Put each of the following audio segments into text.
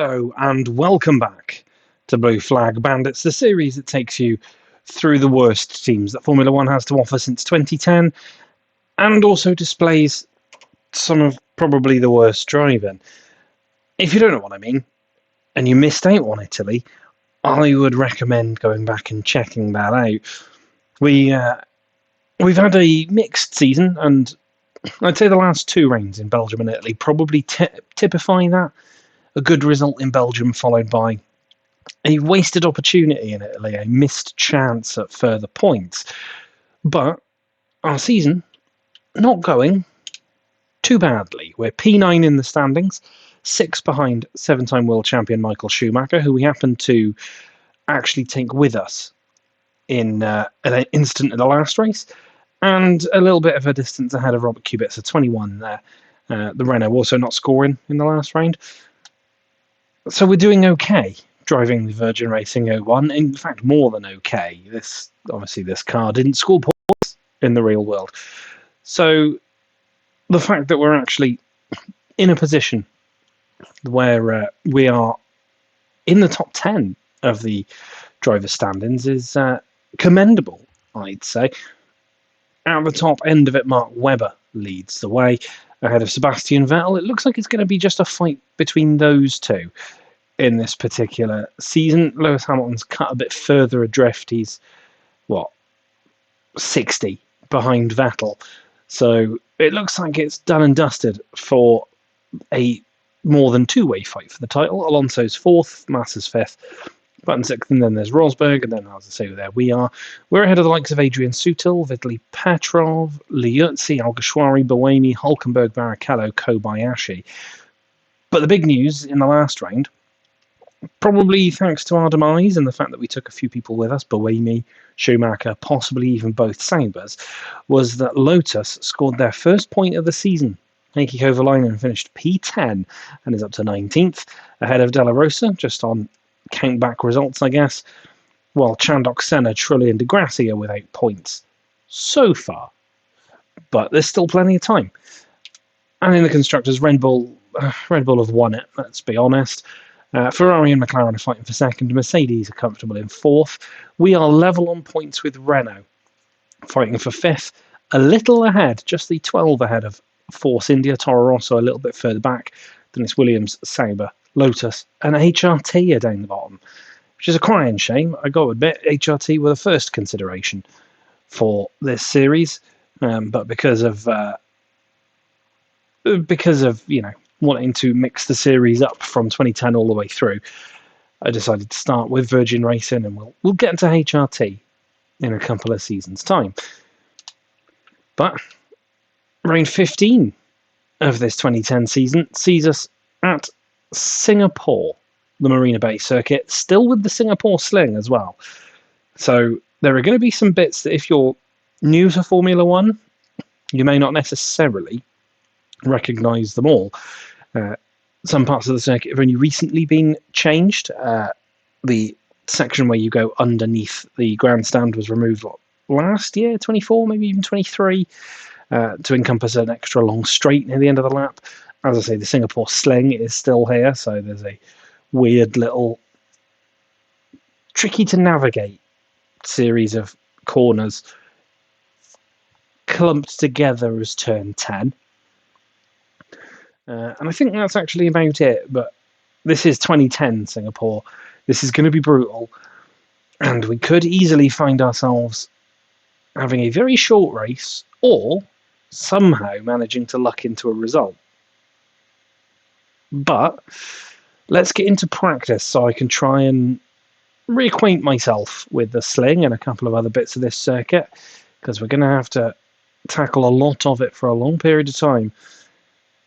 Hello and welcome back to Blue Flag Bandits, the series that takes you through the worst teams that Formula One has to offer since 2010 and also displays some of probably the worst driving. If you don't know what I mean and you missed out on Italy, I would recommend going back and checking that out. We've had a mixed season, and I'd say the last two rounds in Belgium and Italy probably typify that. A good result in Belgium followed by a wasted opportunity in Italy, a missed chance at further points. But our season not going too badly. We're P9 in the standings, 6 behind 7-time world champion Michael Schumacher, who we happened to actually take with us in an instant in the last race, and a little bit of a distance ahead of Robert Kubica, 21 there. The Renault also not scoring in the last round. So we're doing okay driving the Virgin Racing 01. In fact, more than okay. This car didn't score points in the real world. So the fact that we're actually in a position where we are in the top 10 of the driver standings is commendable, I'd say. At the top end of it, Mark Webber leads the way ahead of Sebastian Vettel. It looks like it's going to be just a fight between those two in this particular season. Lewis Hamilton's cut a bit further adrift. He's, 60 behind Vettel. So it looks like it's done and dusted for a more than two-way fight for the title. Alonso's 4th, Massa's 5th, Button 6th, and then there's Rosberg, and then, as I say, there we are. We're ahead of the likes of Adrian Sutil, Vitaly Petrov, Liuzzi, Alguersuari, Buemi, Hulkenberg, Barrichello, Kobayashi. But the big news in the last round, probably thanks to our demise and the fact that we took a few people with us, Buemi, Schumacher, possibly even both Saubers, was that Lotus scored their first point of the season. Heikki Kovalainen finished P10 and is up to 19th, ahead of Della Rosa, just on count-back results, I guess, while Chandok, Senna, Trulli and Di Grassi are without points so far. But there's still plenty of time. And in the Constructors, Red Bull have won it, let's be honest. Ferrari and McLaren are fighting for second. Mercedes are comfortable in 4th. We are level on points with Renault, fighting for 5th. A little ahead, just the 12 ahead of Force India, Toro Rosso a little bit further back. Then it's Williams, Sauber, Lotus, and HRT are down the bottom, which is a crying shame. I got to admit, HRT were the first consideration for this series, but because of wanting to mix the series up from 2010 all the way through, I decided to start with Virgin Racing, and we'll get into HRT in a couple of seasons' time. But round 15 of this 2010 season sees us at Singapore, the Marina Bay circuit, still with the Singapore sling as well. So there are going to be some bits that if you're new to Formula One, you may not necessarily recognise them all. Some parts of the circuit have only recently been changed. The section where you go underneath the grandstand was removed last year, 24, maybe even 23, to encompass an extra long straight near the end of the lap. As I say, the Singapore sling is still here, so there's a weird little tricky to navigate series of corners clumped together as turn 10. And I think that's actually about it, but this is 2010 Singapore. This is going to be brutal, and we could easily find ourselves having a very short race or somehow managing to luck into a result. But let's get into practice so I can try and reacquaint myself with the sling and a couple of other bits of this circuit, because we're going to have to tackle a lot of it for a long period of time.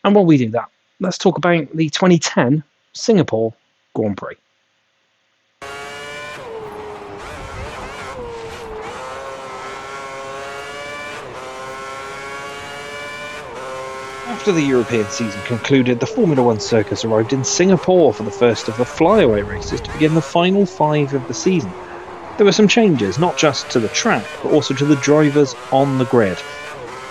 And while we do that, let's talk about the 2010 Singapore Grand Prix. After the European season concluded, the Formula One circus arrived in Singapore for the first of the flyaway races to begin the final 5 of the season. There were some changes, not just to the track, but also to the drivers on the grid.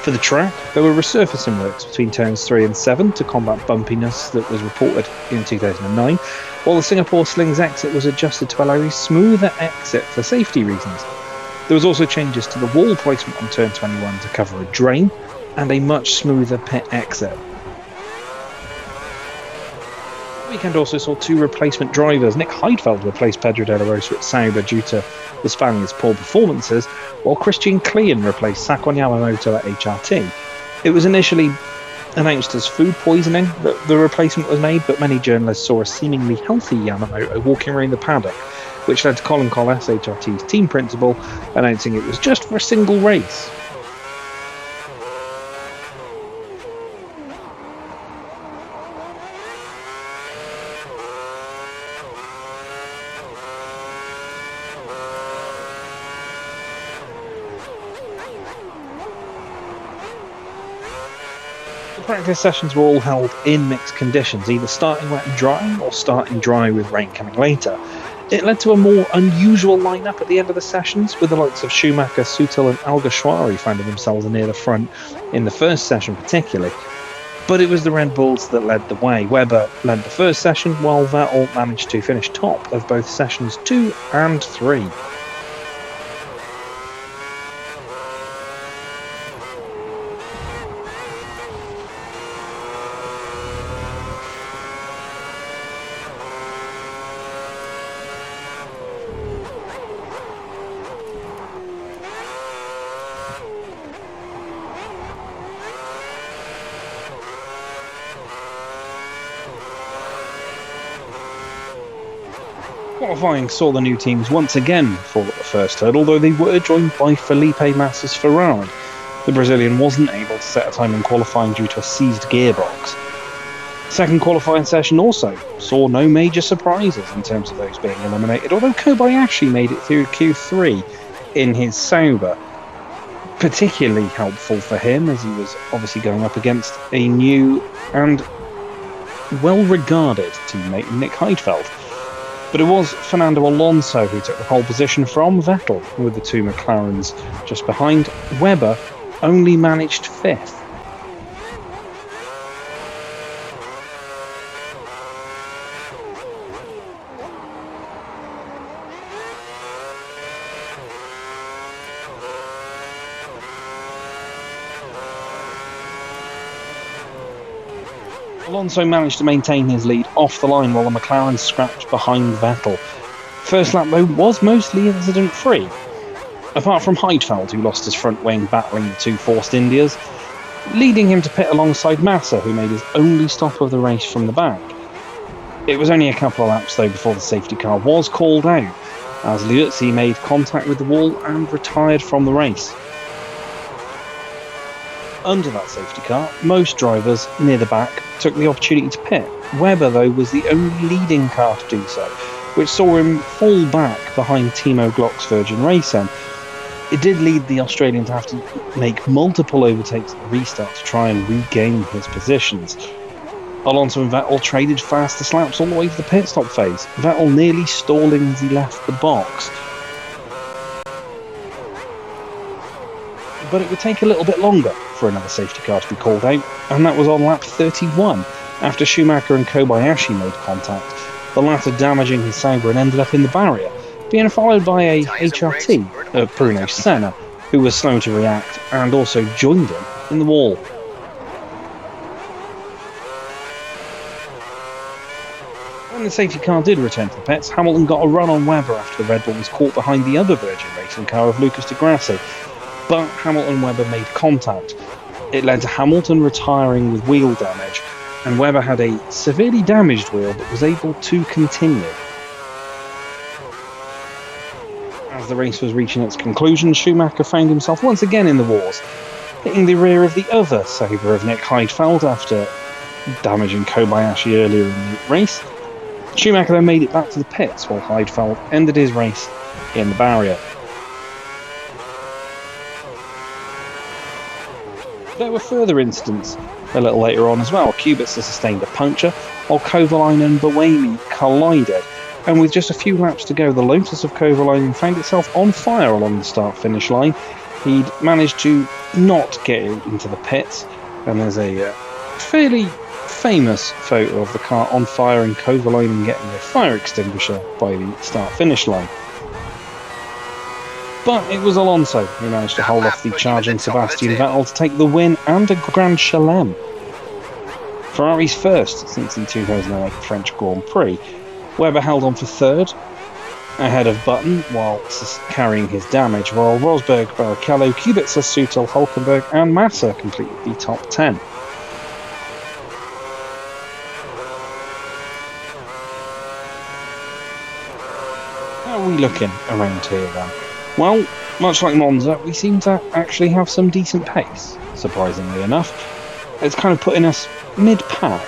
For the track, there were resurfacing works between turns 3 and 7 to combat bumpiness that was reported in 2009, while the Singapore Slings exit was adjusted to allow a smoother exit for safety reasons. There was also changes to the wall placement on turn 21 to cover a drain, and a much smoother pit exit. The weekend also saw 2 replacement drivers. Nick Heidfeld replaced Pedro de la Rosa at Sauber due to the Spaniard's poor performances, while Christian Klein replaced Sakon Yamamoto at HRT. It was initially announced as food poisoning that the replacement was made, but many journalists saw a seemingly healthy Yamamoto walking around the paddock, which led to Colin Collis, HRT's team principal, announcing it was just for a single race. The practice sessions were all held in mixed conditions, either starting wet and dry or starting dry with rain coming later. It led to a more unusual lineup at the end of the sessions, with the likes of Schumacher, Sutil and Alguersuari finding themselves near the front in the first session particularly. But it was the Red Bulls that led the way. Webber led the first session, while Vettel managed to finish top of both sessions 2 and 3. Qualifying saw the new teams once again fall at the first hurdle, though they were joined by Felipe Massa's Ferrari. The Brazilian wasn't able to set a time in qualifying due to a seized gearbox. Second qualifying session also saw no major surprises in terms of those being eliminated, although Kobayashi made it through Q3 in his Sauber. Particularly helpful for him, as he was obviously going up against a new and well-regarded teammate, Nick Heidfeld. But it was Fernando Alonso who took the pole position from Vettel, with the 2 McLarens just behind. Webber only managed 5th. Alonso managed to maintain his lead off the line while the McLaren scrapped behind Vettel. First lap though was mostly incident-free, apart from Heidfeld, who lost his front wing battling the 2 forced Indias, leading him to pit alongside Massa, who made his only stop of the race from the back. It was only a couple of laps though before the safety car was called out, as Liuzzi made contact with the wall and retired from the race. Under that safety car, most drivers near the back took the opportunity to pit. Webber, though, was the only leading car to do so, which saw him fall back behind Timo Glock's Virgin Racing. It did lead the Australian to have to make multiple overtakes at the restart to try and regain his positions. Alonso and Vettel traded fastest laps all the way to the pit stop phase, Vettel nearly stalling as he left the box. But it would take a little bit longer for another safety car to be called out, and that was on lap 31, after Schumacher and Kobayashi made contact, the latter damaging his Sauber and ended up in the barrier, being followed by a HRT of Bruno Senna, who was slow to react and also joined him in the wall. When the safety car did return to the pits, Hamilton got a run on Webber after the Red Bull was caught behind the other Virgin Racing car of Lucas di Grassi. But Hamilton and Webber made contact. It led to Hamilton retiring with wheel damage, and Webber had a severely damaged wheel but was able to continue. As the race was reaching its conclusion, Schumacher found himself once again in the wars, hitting the rear of the other Sauber of Nick Heidfeld after damaging Kobayashi earlier in the race. Schumacher then made it back to the pits while Heidfeld ended his race in the barrier. There were further incidents a little later on as well. Kubica sustained a puncture, while Kovalainen and Buemi collided, and with just a few laps to go, the Lotus of Kovalainen found itself on fire along the start-finish line, He'd managed to not get into the pits, and there's a fairly famous photo of the car on fire and Kovalainen getting a fire extinguisher by the start-finish line. But it was Alonso who managed to hold off the charging Sebastian Vettel to take the win and a Grand Chelem. Ferrari's first since the 2008 French Grand Prix. Webber held on for third, ahead of Button whilst carrying his damage, while Rosberg, Barrichello, Kubica, Sutil, Hulkenberg and Massa completed the top 10. How are we looking around here then? Well, much like Monza, we seem to actually have some decent pace, surprisingly enough. It's kind of putting us mid-pack.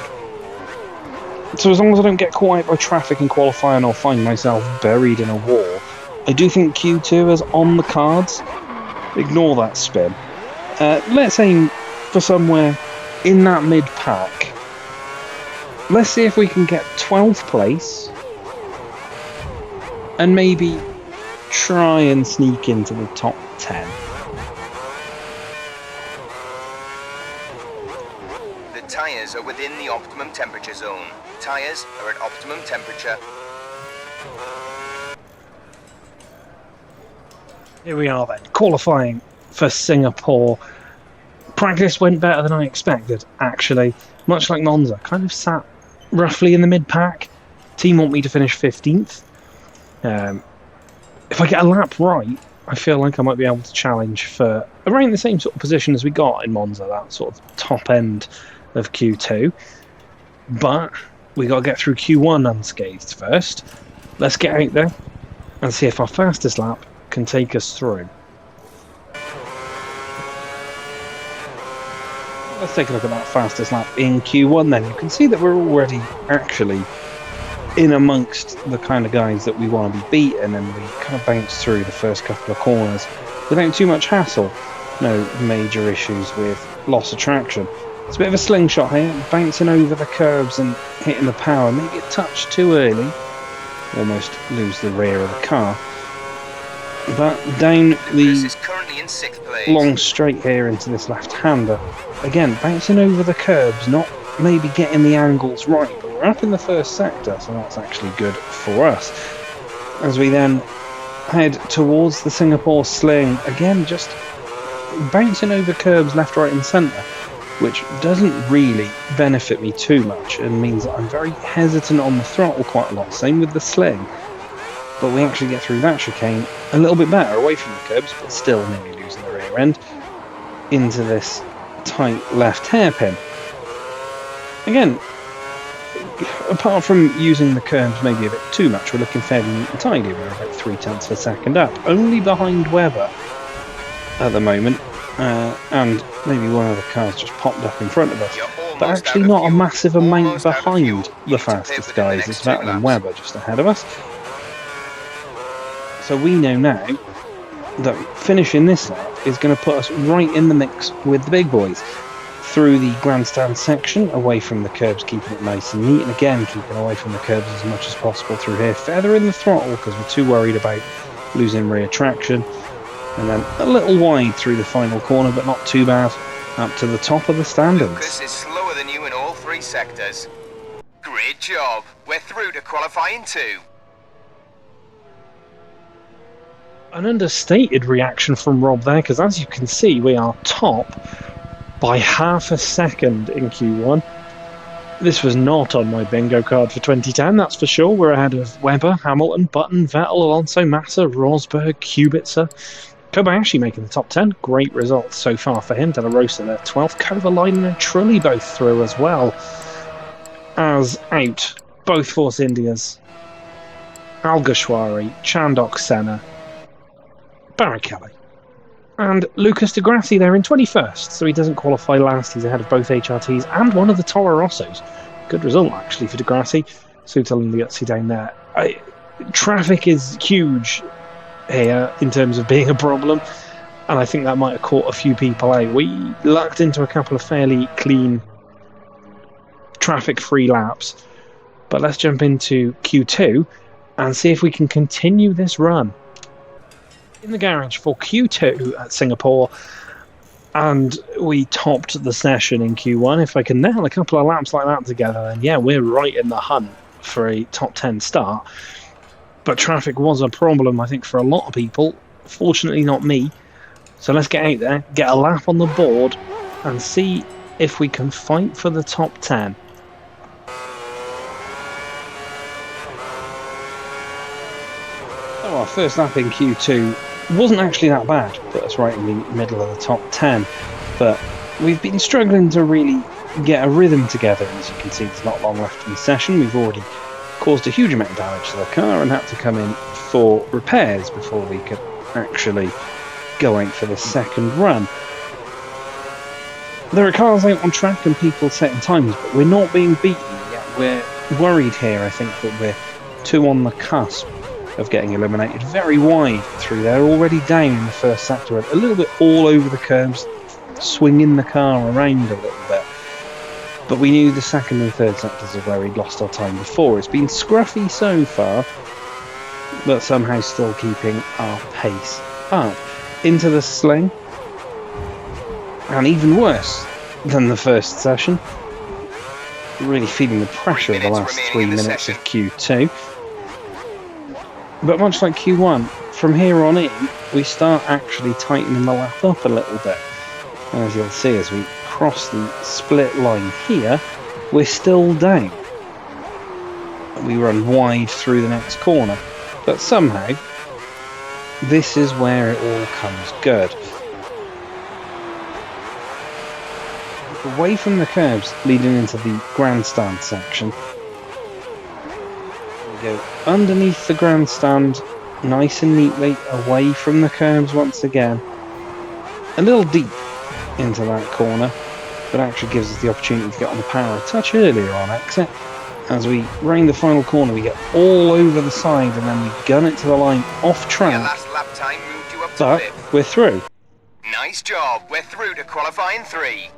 So as long as I don't get caught out by traffic in qualifying or find myself buried in a wall, I do think Q2 is on the cards. Ignore that spin. Let's aim for somewhere in that mid-pack. Let's see if we can get 12th place and maybe try and sneak into the top 10. The tyres are within the optimum temperature zone. Tyres are at optimum temperature. Here we are then, qualifying for Singapore. Practice went better than I expected, actually. Much like Monza, kind of sat roughly in the mid-pack. Team want me to finish 15th. If I get a lap right, I feel like I might be able to challenge for around the same sort of position as we got in Monza, that sort of top end of Q2. But we got to get through Q1 unscathed first. Let's get out there and see if our fastest lap can take us through. Let's take a look at that fastest lap in Q1 then. You can see that we're already actually in amongst the kind of guys that we want to be beating, and we kind of bounce through the first couple of corners without too much hassle. No major issues with loss of traction. It's a bit of a slingshot here, bouncing over the curbs and hitting the power, maybe a touch too early. Almost lose the rear of the car. But down the long straight here into this left-hander. Again, bouncing over the curbs, not maybe getting the angles right, but we're up in the first sector, so that's actually good for us. As we then head towards the Singapore sling, again just bouncing over curbs left, right and centre, which doesn't really benefit me too much and means that I'm very hesitant on the throttle quite a lot. Same with the sling, but we actually get through that chicane a little bit better away from the curbs, but still nearly losing the rear end into this tight left hairpin. Again, apart from using the curbs maybe a bit too much, we're looking fairly neat and tidy. We're about 0.3 of a second up, only behind Webber at the moment, and maybe one of the cars just popped up in front of us, but actually not a massive amount behind the fastest guys. It's Vettel and Webber just ahead of us. So we know now that finishing this lap is going to put us right in the mix with the big boys. Through the grandstand section, away from the curbs, keeping it nice and neat, and again keeping away from the curbs as much as possible through here, feathering the throttle because we're too worried about losing rear traction, and then a little wide through the final corner, but not too bad, up to the top of the standings. Lucas is slower than you in all three sectors. Great job, we're through to qualifying 2. An understated reaction from Rob there, because as you can see, we are top by half a second in Q1. This was not on my bingo card for 2010, that's for sure. We're ahead of Webber, Hamilton, Button, Vettel, Alonso, Massa, Rosberg, Kubica. Kobayashi making the top 10. Great results so far for him. De La Rosa there 12th. Kovalainen and Trulli both through as well. As out, both Force Indias, Alguersuari, Chandok Senna, Barrichello. And Lucas Di Grassi there in 21st, so he doesn't qualify last. He's ahead of both HRTs and one of the Toro Rossos. Good result, actually, for Di Grassi. Sutil and Liuzzi down there. Traffic is huge here in terms of being a problem, and I think that might have caught a few people out. We lucked into a couple of fairly clean, traffic-free laps. But let's jump into Q2 and see if we can continue this run. in the garage for Q2 at Singapore, and we topped the session in Q1. If I can nail a couple of laps like that together, then yeah, we're right in the hunt for a top 10 start. But traffic was a problem, I think, for a lot of people. Fortunately, not me. So let's get out there, get a lap on the board, and see if we can fight for the top 10. So our first lap in Q2 wasn't actually that bad, put us right in the middle of the top 10. But we've been struggling to really get a rhythm together. As you can see, there's not long left in the session. We've already caused a huge amount of damage to the car and had to come in for repairs before we could actually go out for the second run. There are cars out on track and people setting times, but we're not being beaten yet. We're worried here, I think, that we're too on the cusp of getting eliminated. Very wide through there, already down in the first sector, a little bit all over the curbs, swinging the car around a little bit. But we knew the second and third sectors are where we'd lost our time before. It's been scruffy so far, but somehow still keeping our pace up. Into the sling, and even worse than the first session. Really feeling the pressure of the last 3 minutes of Q2. But much like Q1, from here on in, we start actually tightening the lap up a little bit. And as you'll see, as we cross the split line here, we're still down. We run wide through the next corner, but somehow this is where it all comes good. Away from the curbs leading into the grandstand section. We go underneath the grandstand, nice and neatly, away from the curbs once again. A little deep into that corner, but actually gives us the opportunity to get on the power a touch earlier on exit. As we round the final corner, we get all over the side and then we gun it to the line off track. Your last lap time moved you up to But fifth. we're through. Nice job. We're through to qualifying 3.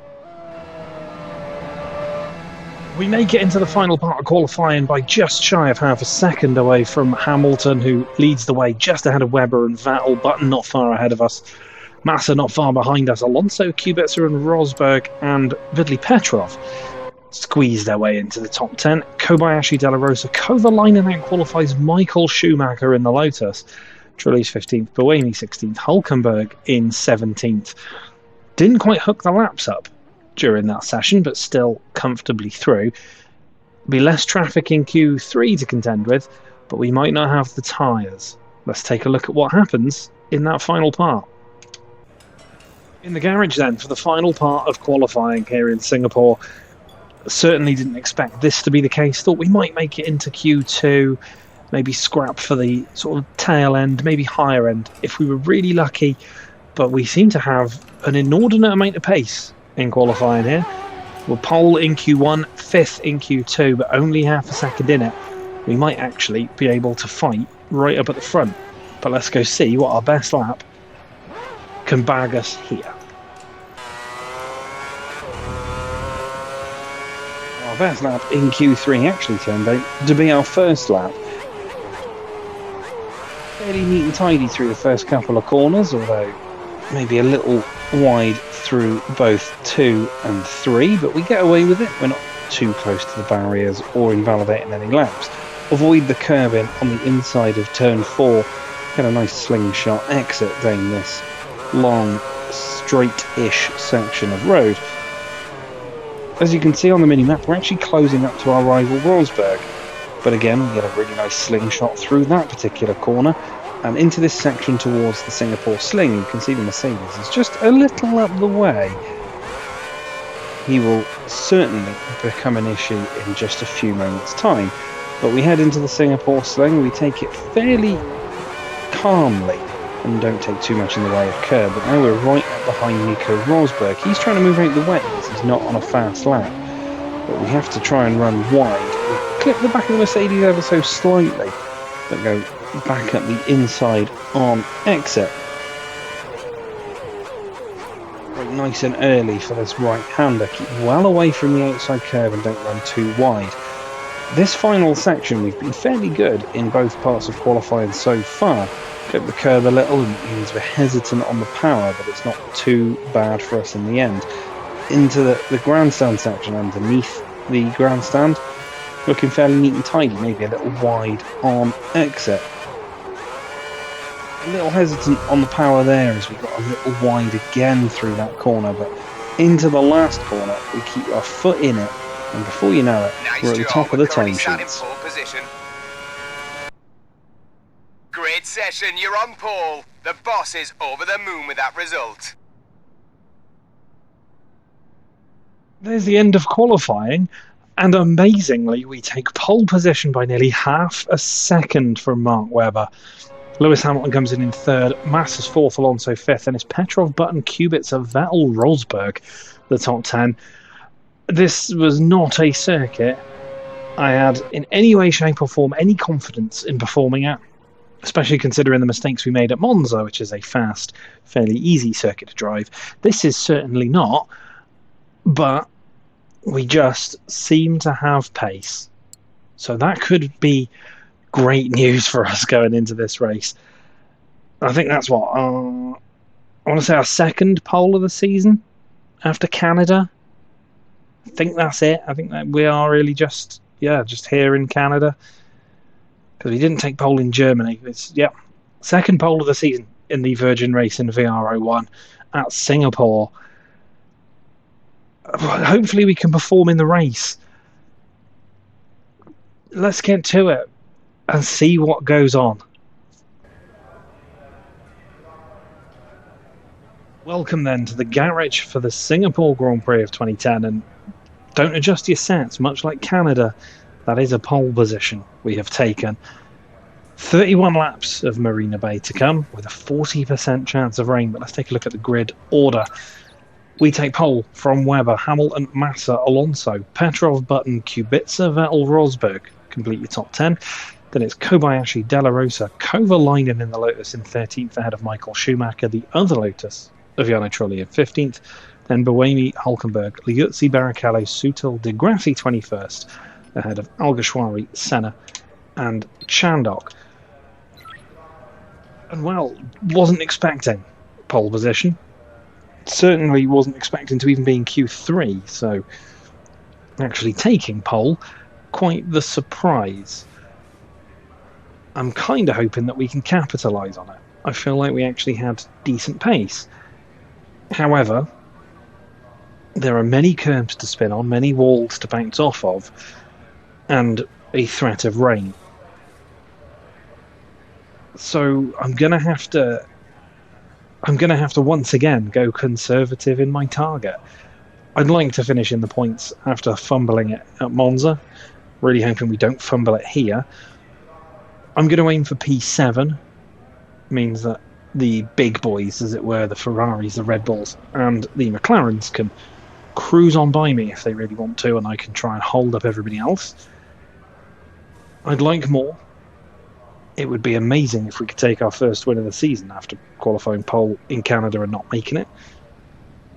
We make it into the final part of qualifying by just shy of half a second away from Hamilton, who leads the way just ahead of Webber and Vettel. Button not far ahead of us. Massa not far behind us. Alonso, Kubica and Rosberg and Vidley Petrov squeeze their way into the top 10. Kobayashi De La Rosa Kovalainen out qualifies Michael Schumacher in the Lotus. Trulli's 15th, Buemi 16th, Hulkenberg in 17th. Didn't quite hook the laps up during that session, but still comfortably through. Be less traffic in Q3 to contend with, but we might not have the tyres. Let's take a look at what happens in that final part. In the garage then, for the final part of qualifying here in Singapore. Certainly didn't expect this to be the case. Thought we might make it into Q2, maybe scrap for the sort of tail end, maybe higher end, if we were really lucky. But we seem to have an inordinate amount of pace in qualifying here. We'll pole in Q1, 5th in Q2, but only half a second in it. We might actually be able to fight right up at the front. But let's go see what our best lap can bag us here. Our best lap in Q3 actually turned out to be our first lap. Fairly neat and tidy through the first couple of corners, although maybe a little wide through both 2 and 3, but we get away with it. We're not too close to the barriers or invalidating any laps. Avoid the curbing on the inside of turn 4. Get a nice slingshot exit down this long, straight-ish section of road. As you can see on the mini-map, we're actually closing up to our rival Rosberg. But again, we get a really nice slingshot through that particular corner and into this section towards the Singapore sling. You can see the Mercedes is just a little up the way. He will certainly become an issue in just a few moments' time. But we head into the Singapore sling, we take it fairly calmly and don't take too much in the way of curb. But now we're right up behind Nico Rosberg. He's trying to move out the way because he's not on a fast lap. But we have to try and run wide. We clip the back of the Mercedes ever so slightly, but go back up the inside on exit. Right, nice and early for this right-hander. Keep well away from the outside curve and don't run too wide. This final section, we've been fairly good in both parts of qualifying so far. Clip the curb a little, and it means we're hesitant on the power, but it's not too bad for us in the end. Into the grandstand section underneath the grandstand, looking fairly neat and tidy, maybe a little wide on exit. A little hesitant on the power there as we got a little wide again through that corner, but into the last corner, we keep our foot in it, and before you know it, we're at the top of the time sheets. Great session, you're on pole. The boss is over the moon with that result. There's the end of qualifying, and amazingly, we take pole position by nearly half a second from Mark Webber. Lewis Hamilton comes in third, Massa's fourth, Alonso fifth, and it's Petrov, Button, Kubica, Vettel, Rosberg, the top 10. This was not a circuit I had in any way, shape or form any confidence in performing at, especially considering the mistakes we made at Monza, which is a fast, fairly easy circuit to drive. This is certainly not, but we just seem to have pace. So that could be great news for us going into this race. I think that's what I want to say our second pole of the season after Canada. I think that's it. I think that we are really just here in Canada, because we didn't take pole in Germany. It's second pole of the season in the Virgin race in VR01 at Singapore. Hopefully we can perform in the race. Let's get to it and see what goes on. Welcome then to the garage for the Singapore Grand Prix of 2010, and don't adjust your sets, much like Canada. That is a pole position we have taken. 31 laps of Marina Bay to come with a 40% chance of rain, but let's take a look at the grid order. We take pole from Webber, Hamilton, Massa, Alonso, Petrov, Button, Kubica, Vettel, Rosberg. Complete your top 10. Then it's Kobayashi, Della Rosa, Kovalainen in the Lotus in 13th, ahead of Michael Schumacher, the other Lotus of Jarno Trulli in 15th. Then Buemi, Hulkenberg, Liuzzi, Barrichello, Sutil, De Grassi 21st, ahead of Alguersuari, Senna, and Chandok. And wasn't expecting pole position. Certainly wasn't expecting to even be in Q3, so actually taking pole, quite the surprise. I'm kind of hoping that we can capitalise on it. I feel like we actually had decent pace. However, there are many curbs to spin on, many walls to bounce off of, and a threat of rain. So I'm gonna have to once again go conservative in my target. I'd like to finish in the points after fumbling it at Monza. Really hoping we don't fumble it here. I'm going to aim for P7. Means that the big boys, as it were, the Ferraris, the Red Bulls, and the McLarens can cruise on by me if they really want to, and I can try and hold up everybody else. I'd like more. It would be amazing if we could take our first win of the season after qualifying pole in Canada and not making it.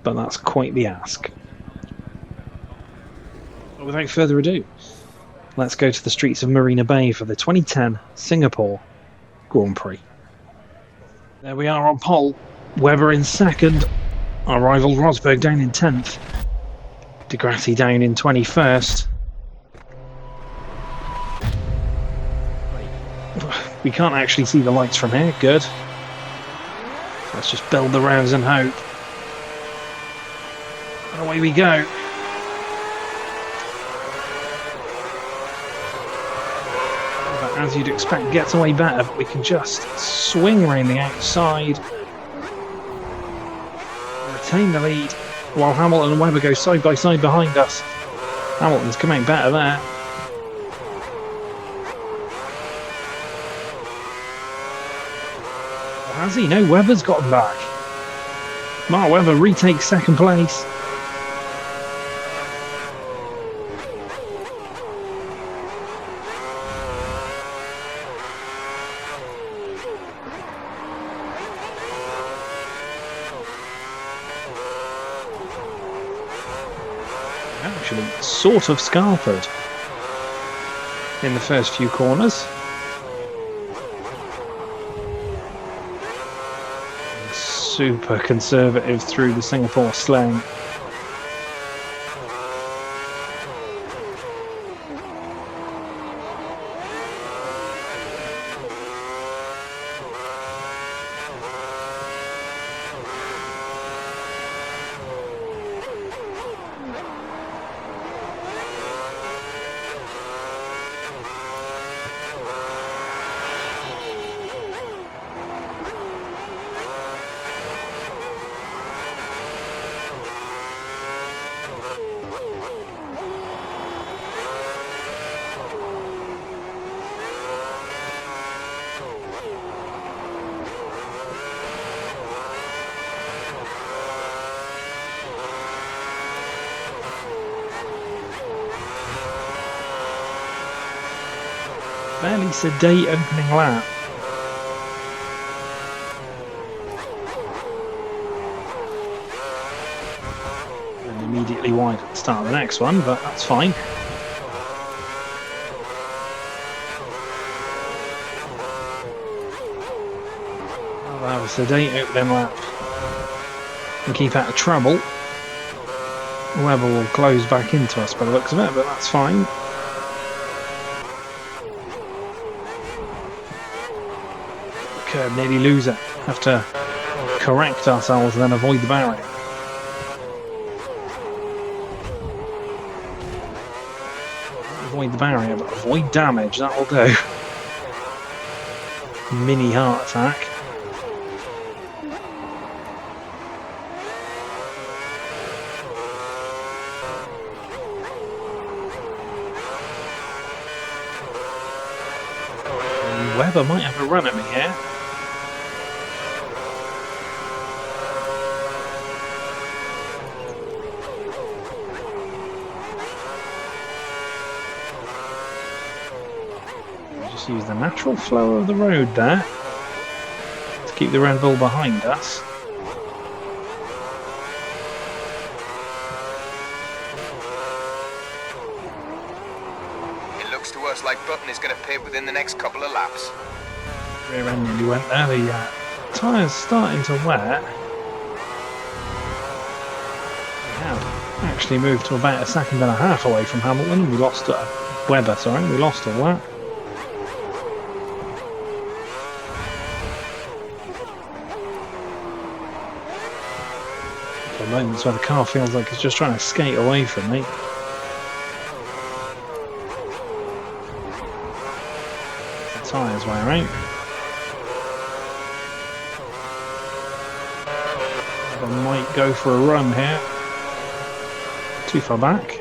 But that's quite the ask. But without further ado, let's go to the streets of Marina Bay for the 2010 Singapore Grand Prix. There we are on pole. Webber in second. Our rival Rosberg down in 10th. De Grassi down in 21st. We can't actually see the lights from here. Good. Let's just build the rounds and hope. And away we go. But as you'd expect, gets away better, but we can just swing around the outside. Retain the lead while Hamilton and Webber go side by side behind us. Hamilton's come out better there. Has he? No, Webber's got him back. Mark Webber retakes second place. Actually, sort of scarpered. in the first few corners. Super conservative through the Singapore sling. Fairly sedate opening lap. And immediately wide at the start of the next one, but that's fine. I'll have a sedate opening lap and keep out of trouble. Webber will close back into us by the looks of it, but that's fine. Curb, nearly lose it. Have to correct ourselves and then avoid the barrier. Avoid the barrier, but avoid damage, that will do. Mini heart attack. And Webber might have a run at me here. Use the natural flow of the road there to keep the Red Bull behind us. It looks to us like Button is going to pit within the next couple of laps. Rear end nearly went there. The tyres starting to wear. We have actually moved to about a second and a half away from Hamilton. We lost Webber, sorry, we lost all that. Moments where the car feels like it's just trying to skate away from me. The tyres wear out. I might go for a run here. Too far back.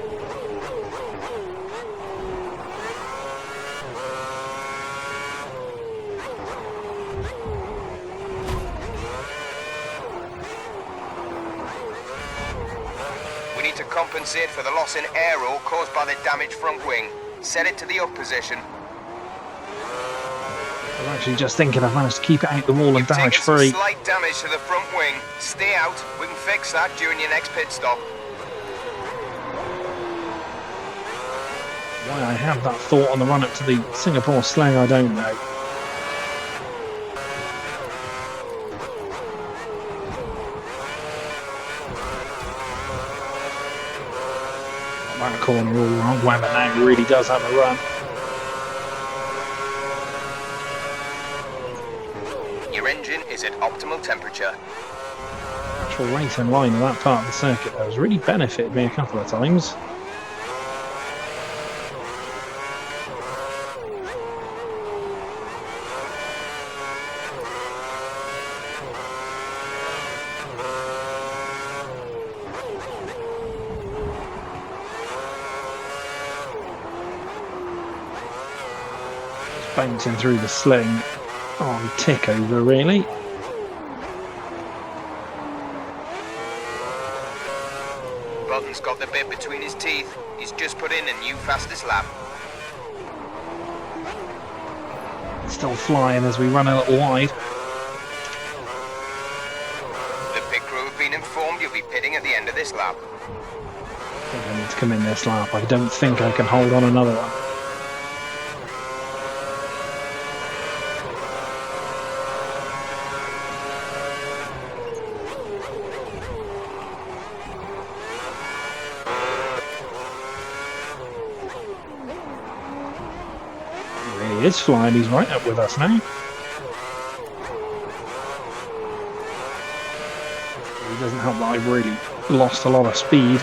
Compensate for the loss in aero caused by the damaged front wing. Set it to the up position. I'm actually just thinking I've managed to keep it out the wall and damage free. Slight damage to the front wing. Stay out. We can fix that during your next pit stop. Why I had that thought on the run up to the Singapore sling, I don't know. That corner all wrong. Webber now really does have a run. Your engine is at optimal temperature. Actual rate in line of that part of the circuit though has really benefited me a couple of times. Bouncing through the sling on tick over really. Button's got the bit between his teeth. He's just put in a new fastest lap. Still flying as we run a little wide. The pit crew have been informed you'll be pitting at the end of this lap. I think I need to come in this lap. I don't think I can hold on another one. He is flying, he's right up with us now. It doesn't help that I've really lost a lot of speed.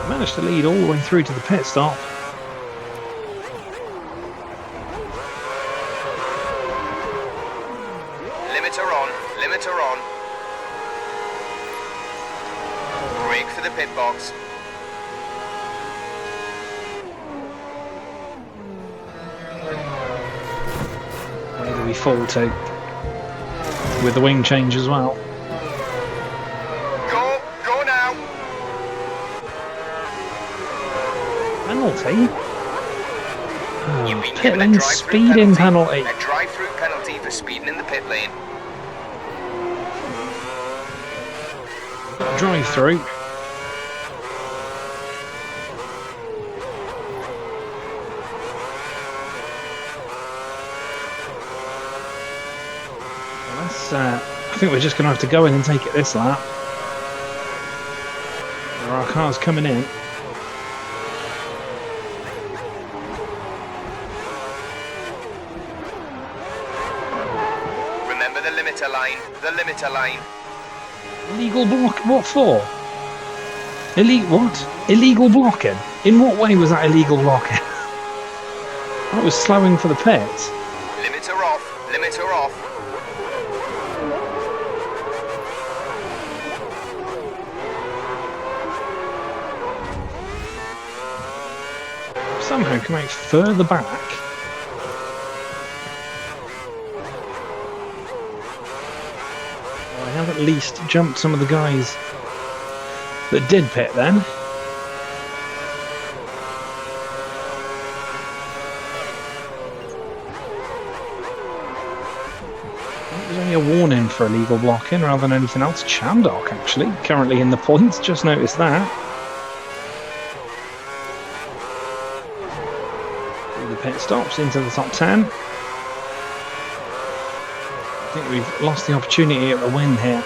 Managed to lead all the way through to the pit stop. Limiter on, limiter on. Brake for the pit box. Where do we fall to? With the wing change as well. Go now. Penalty? You've been Pit given a lane drive-through speeding penalty. A drive-through penalty for speeding in the pit lane. Drive through. I think we're just going to have to go in and take it this lap. There are cars coming in. Remember the limiter line, the limiter line. Illegal block? What for? What? Illegal blocking? In what way was that illegal blocking? I was slowing for the pits. Limiter off, limiter off. Somehow come out further back. Well, I have at least jumped some of the guys that did pit then. It was only a warning for illegal blocking rather than anything else. Chandok actually, currently in the points, just noticed that. Pit stops into the top 10. I think we've lost the opportunity at the win here.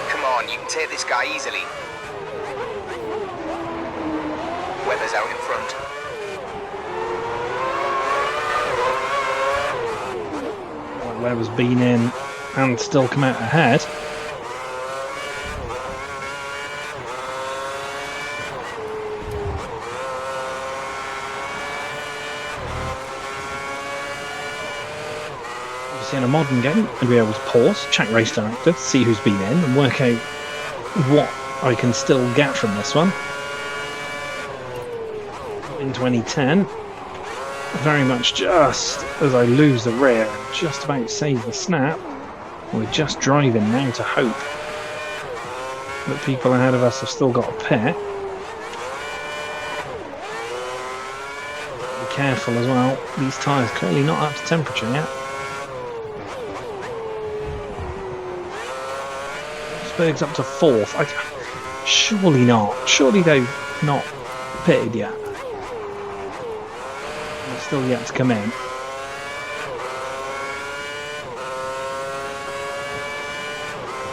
Come on, you can take this guy easily. Weber's out in front. Weber's been in and still come out ahead. Obviously in a modern game I'd be able to pause, check race director, see who's been in and work out what I can still get from this one. In 2010. Very much just as I lose the rear and just about save the snap, we're just driving now to hope that people ahead of us have still got a pit. Be careful as well, these tyres clearly not up to temperature yet. Spurg's up to 4th. Surely not. Surely they've not pitted yet. Still yet to come in.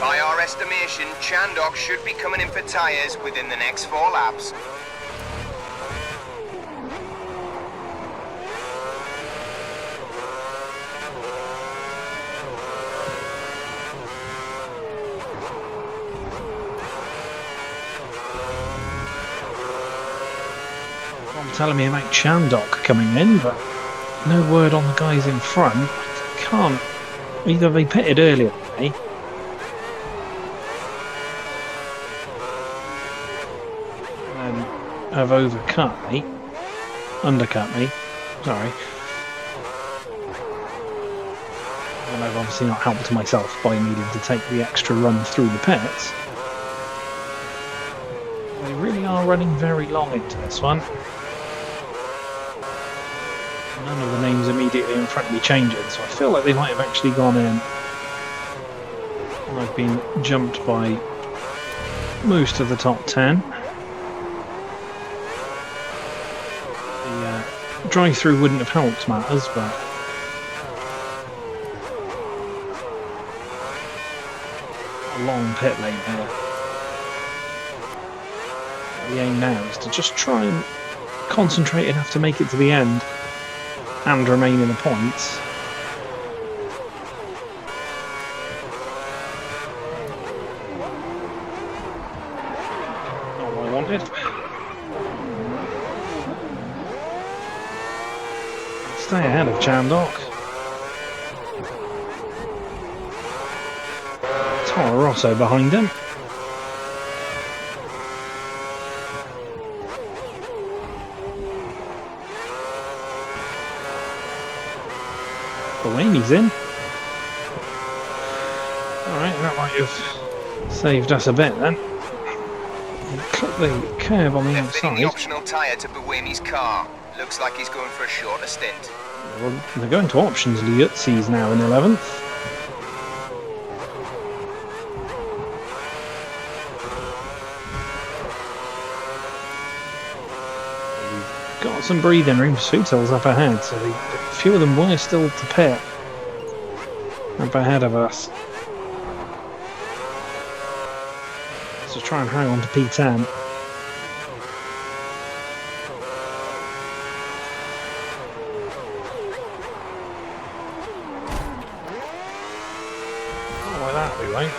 By our estimation, Chandok should be coming in for tyres within the next 4 laps. Telling me about Chandok coming in, but no word on the guys in front. Can't. Either they pitted earlier than me, and have undercut me, sorry. And I've obviously not helped myself by needing to take the extra run through the pits. They really are running very long into this one. None of the names immediately in front of me changing, so I feel like they might have actually gone in. I've been jumped by most of the top 10. The drive-through wouldn't have helped matters, but a long pit lane here. The aim now is to just try and concentrate enough to make it to the end and remain in the points. Not what I wanted. Stay ahead of Chandok. Toro Rosso behind him. He's in. Alright, that might have saved us a bit then. Cut the curve on the outside. Fitting the optional tyre to Buemi's car. Looks like he's going for a shorter stint. Well, they're going to options. Liuzzi's now in 11th. Got some breathing room. Sutel's up ahead, so a few of them were still to pit. Up ahead of us. So try and hang on to P10. Not like that, we won't.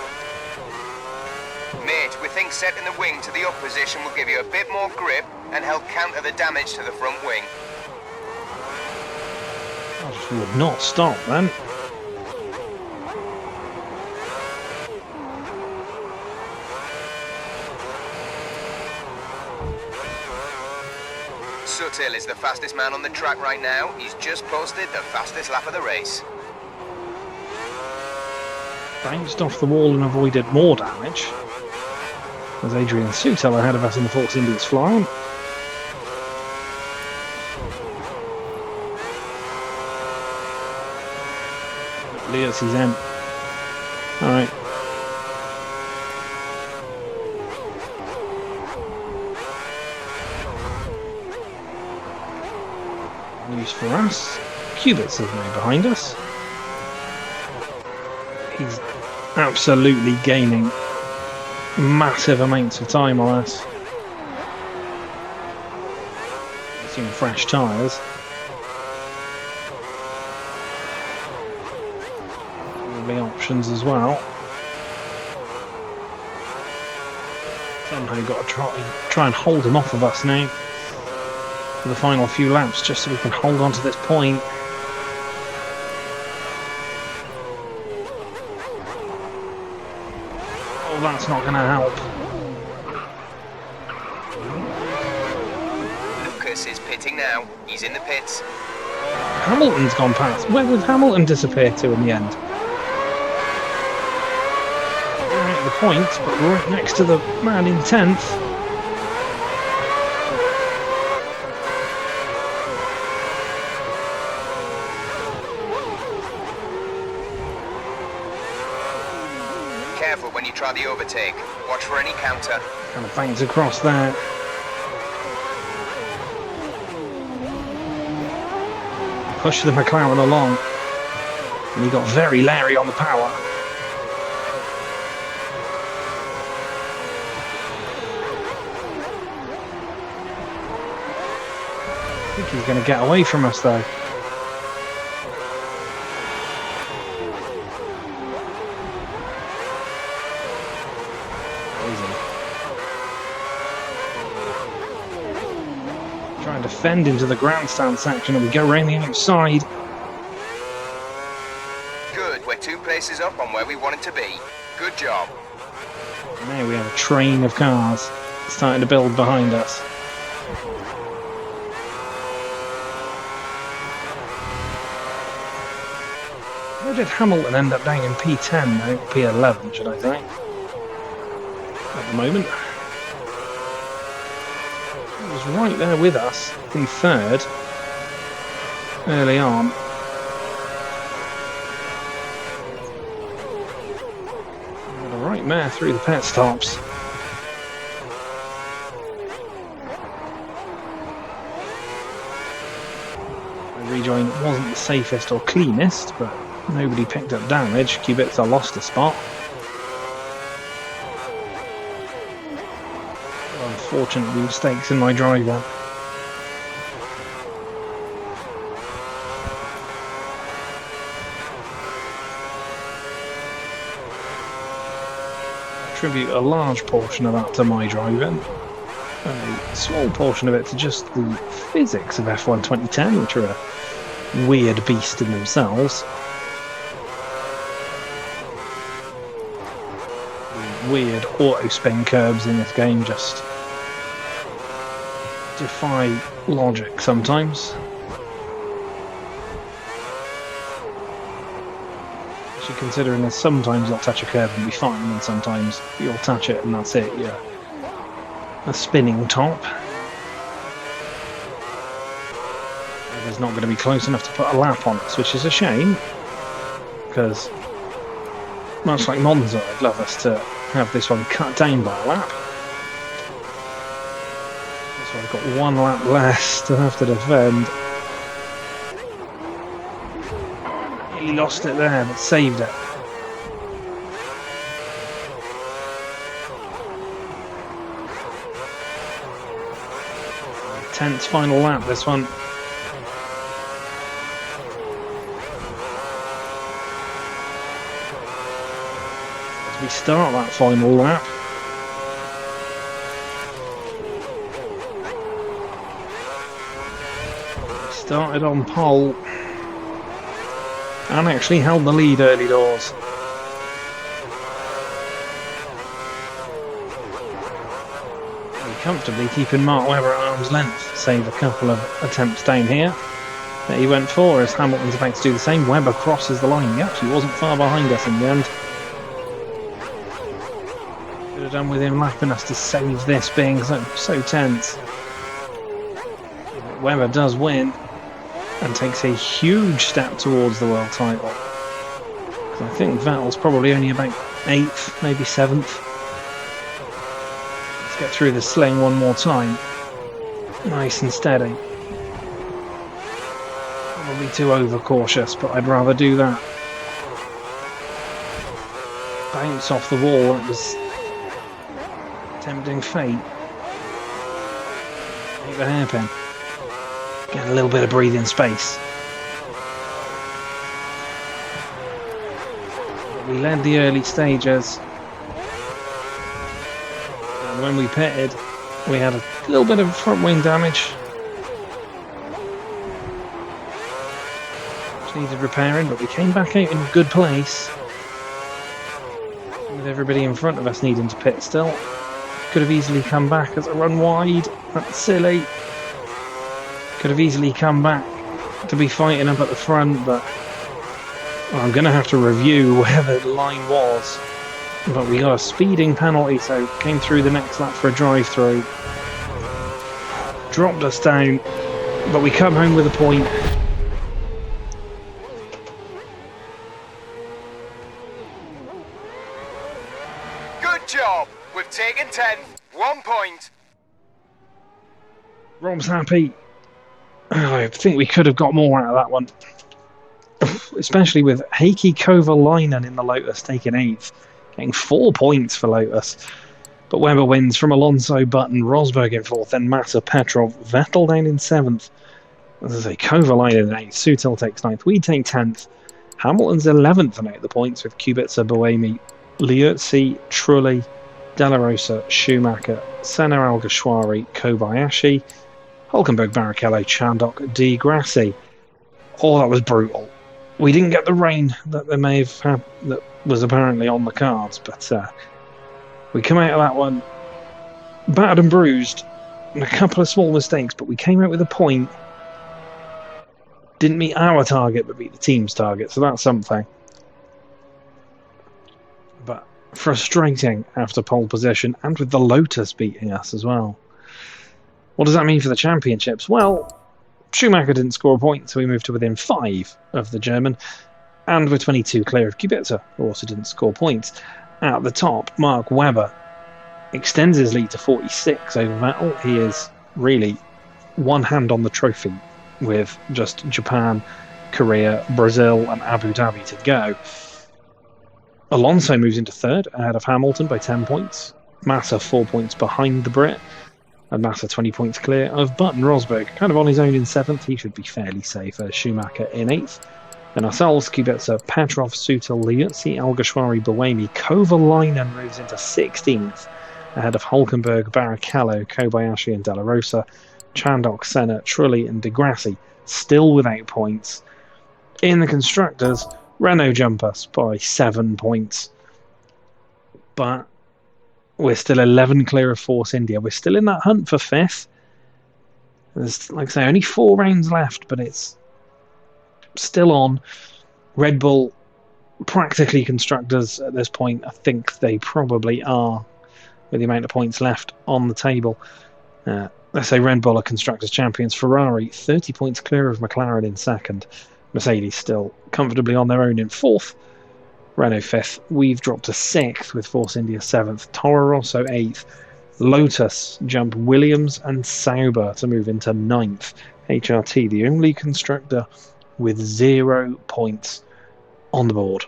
Mate, we think setting the wing to the up position will give you a bit more grip and help counter the damage to the front wing. I just would not stop then. Sutil is the fastest man on the track right now. He's just posted the fastest lap of the race. Bounced off the wall and avoided more damage. There's Adrian Sutil ahead of us in the Force India flying. Liuzzi's in. Alright. News for us. Cubits is now behind us. He's absolutely gaining massive amounts of time on us. Using fresh tyres. The options as well. Somehow got to try and hold him off of us now for the final few laps, just so we can hold on to this point. Oh, that's not going to help. Lucas is pitting now. He's in the pits. Hamilton's gone past. Where did Hamilton disappear to in the end? Right at the point, but right next to the man in 10th. Careful when you try the overtake. Watch for any counter. Kind of bangs across there. Push the McLaren along. And he got very leery on the power. I think he's going to get away from us though. Trying to fend into the grandstand section and we go around the outside. Good, we're 2 places up on where we wanted to be. Good job. Now we have a train of cars starting to build behind us. Where did Hamilton end up down in P10 now? P11 should I say. At the moment. He was right there with us in 3rd early on. Got a right mare through the pit stops. rejoin wasn't the safest or cleanest, but nobody picked up damage. Kubica lost a spot. Unfortunately, mistakes in my driver. Attribute a large portion of that to my driving. A small portion of it to just the physics of F1 2010, which are a weird beast in themselves. The weird auto spin curbs in this game just defy logic sometimes. Actually, considering that sometimes you'll touch a curb and be fine, and sometimes you'll touch it and that's it. Yeah. A spinning top. It's not going to be close enough to put a lap on us, which is a shame, because much like Monza, I'd love us to have this one cut down by a lap. So I've got one lap less to have to defend. He lost it there, but saved it. Tenth final lap, this one. As we start that final lap. We started on pole and actually held the lead early doors. Comfortably keeping Mark Webber at arm's length, save a couple of attempts down here that he went for as Hamilton's about to do the same. Webber crosses the line. He actually wasn't far behind us in the end. Could have done with him lapping us to save this being so tense. Webber does win and takes a huge step towards the world title. I think Vettel's probably only about 8th, maybe 7th. Get through the sling one more time. Nice and steady. Probably too overcautious, but I'd rather do that. Bounce off the wall, that was tempting fate. Take the hairpin. Get a little bit of breathing space. But we led the early stages. When we pitted, we had a little bit of front wing damage, which needed repairing, but we came back out in a good place with everybody in front of us needing to pit still. Could have easily come back as a run wide. That's silly. Could have easily come back to be fighting up at the front, but I'm going to have to review where the line was. But we got a speeding penalty, so came through the next lap for a drive-through. Dropped us down, but we come home with a point. Good job! We've taken 10th, 1 point. Rob's happy. I think we could have got more out of that one. Especially with Heikki Kovalainen in the Lotus taking 8th. Getting 4 points for Lotus. But Webber wins from Alonso, Button, Rosberg in 4th, then Massa, Petrov, Vettel down in 7th. As I say, Kovalainen in 8th, Sutil takes 9th, we take 10th. Hamilton's 11th and out the points with Kubica, Buemi, Liuzzi, Trulli, Della Rosa, Schumacher, Senna, Alguersuari, Kobayashi, Hulkenberg, Barrichello, Chandok, Di Grassi. Oh, that was brutal. We didn't get the rain that they may have had, that was apparently on the cards, but we come out of that one battered and bruised, and a couple of small mistakes, but we came out with a point. Didn't meet our target, but beat the team's target, so that's something. But frustrating after pole position, and with the Lotus beating us as well. What does that mean for the championships? Well, Schumacher didn't score a point, so we moved to within 5 of the German. And we're 22 clear of Kubica, who also didn't score points. At the top, Mark Webber extends his lead to 46 over Vettel. He is really one hand on the trophy with just Japan, Korea, Brazil and Abu Dhabi to go. Alonso moves into third, ahead of Hamilton by 10 points. Massa 4 points behind the Brit, and Massa 20 points clear of Button. Rosberg kind of on his own in 7th, he should be fairly safe. Schumacher in 8th. Then ourselves, Kubica, Petrov, Sutil, Liuzzi, Alguersuari, Buemi. Kovalainen moves into 16th, ahead of Hulkenberg, Barrichello, Kobayashi and Della Rosa. Chandok, Senna, Trulli and Di Grassi still without points. In the Constructors, Renault jump us by 7 points. But we're still 11 clear of Force India. We're still in that hunt for 5th. There's, like I say, only 4 rounds left, but it's still on. Red Bull, practically Constructors at this point. I think they probably are, with the amount of points left on the table. Let's say Red Bull are Constructors champions. Ferrari, 30 points clear of McLaren in 2nd. Mercedes still comfortably on their own in 4th. Renault 5th. We've dropped to 6th with Force India 7th. Toro Rosso 8th. Lotus jump Williams and Sauber to move into 9th. HRT, the only constructor with 0 points on the board.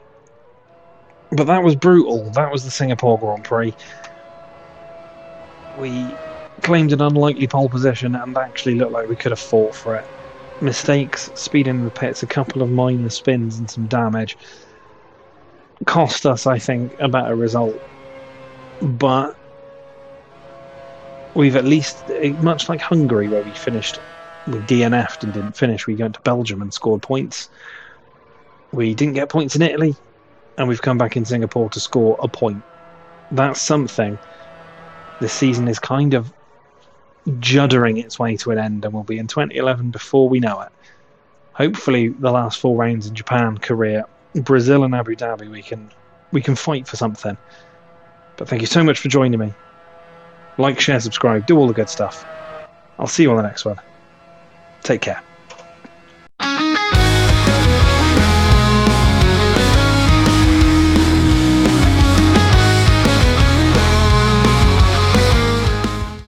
But that was brutal. That was the Singapore Grand Prix. We claimed an unlikely pole position and actually looked like we could have fought for it. Mistakes, speed in the pits, a couple of minor spins and some damage cost us, I think, a better result. But we've at least, much like Hungary, where we finished, we DNF'd and didn't finish, we went to Belgium and scored points. We didn't get points in Italy, and we've come back in Singapore to score a point. That's something. This season is kind of juddering its way to an end, and we'll be in 2011 before we know it. Hopefully the last 4 rounds in Japan, Korea, Brazil and Abu Dhabi, we can fight for something. But thank you so much for joining me. Like, share, subscribe, do all the good stuff. I'll see you on the next one. Take care.